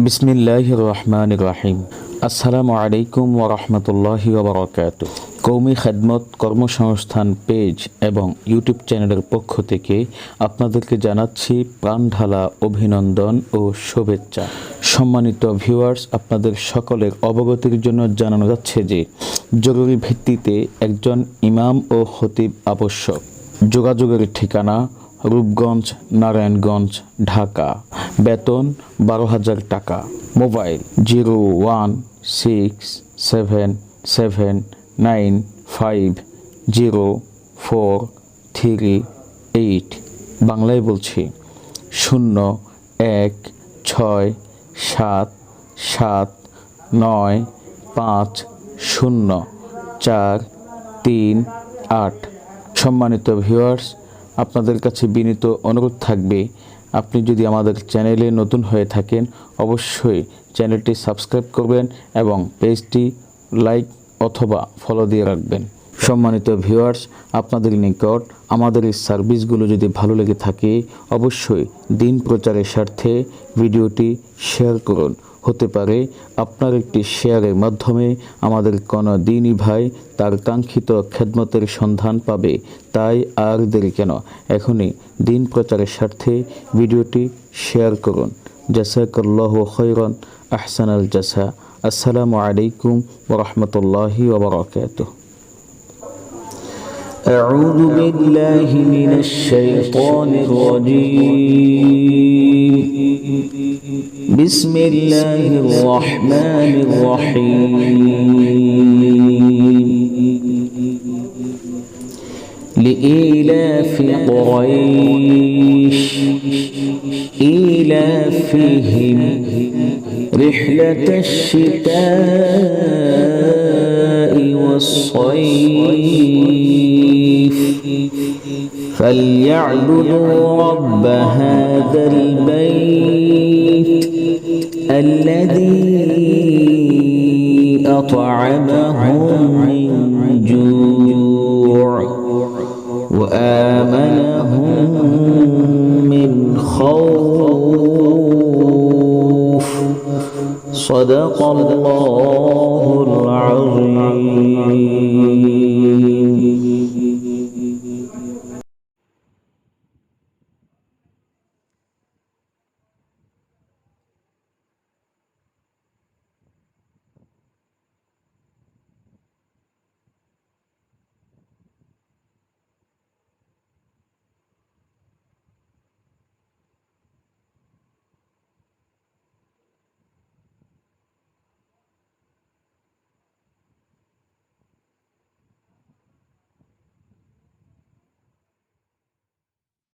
বিসমিল্লাহির রহমানির রহিম। আসসালামু আলাইকুম ওয়া রাহমাতুল্লাহি ওয়া বারাকাতুহু। কওমি খেদমত কর্মসংস্থান পেজ এবং ইউটিউব চ্যানেলের পক্ষ থেকে আপনাদেরকে জানাচ্ছি প্রাণঢালা অভিনন্দন ও শুভেচ্ছা। সম্মানিত ভিউয়ার্স, আপনাদের সকলের অবগতির জন্য জানানো যাচ্ছে যে জরুরি ভিত্তিতে একজন ইমাম ও খতিব আবশ্যক। যোগাযোগের ঠিকানা রূপগঞ্জ, নারায়ণগঞ্জ, ঢাকা। বেতন 12,000 টাকা। মোবাইল 01677950438। বাংলায় বলছি 0167750438। সম্মানিত ভিউয়ার্স, আপনাদের কাছে বিনীত অনুরোধ থাকবে, আপনি যদি আমাদের চ্যানেলে নতুন হয়ে থাকেন অবশ্যই চ্যানেলটি সাবস্ক্রাইব করবেন এবং পেজটি লাইক অথবা ফলো দিয়ে রাখবেন। সম্মানিত ভিউয়ার্স, আপনাদের নিকট আমাদের এই সার্ভিসগুলো যদি ভালো লেগে থাকে অবশ্যই দিন প্রচারের স্বার্থে ভিডিওটি শেয়ার করুন। হতে পারে আপনার একটি শেয়ারের মাধ্যমে আমাদের কোনো দিনই ভাই তার কাঙ্ক্ষিত খেদমতের সন্ধান পাবে। তাই আর দেরি কেন, এখনই দিন প্রচারের স্বার্থে ভিডিওটি শেয়ার করুন। জাযাকাল্লাহু খাইরান, আহসানাল জাযা। আসসালামু আলাইকুম ওয়া রাহমাতুল্লাহি ওয়া বারাকাতুহু। أعوذ بالله من الشيطان الرجيم. بسم الله الرحمن الرحيم. لإيلاف قريش إيلافهم رحلة الشتاء والصيف فليعبدوا رب هذا البيت الذي أطعمهم من جوع وآمنهم من خوف. صدق الله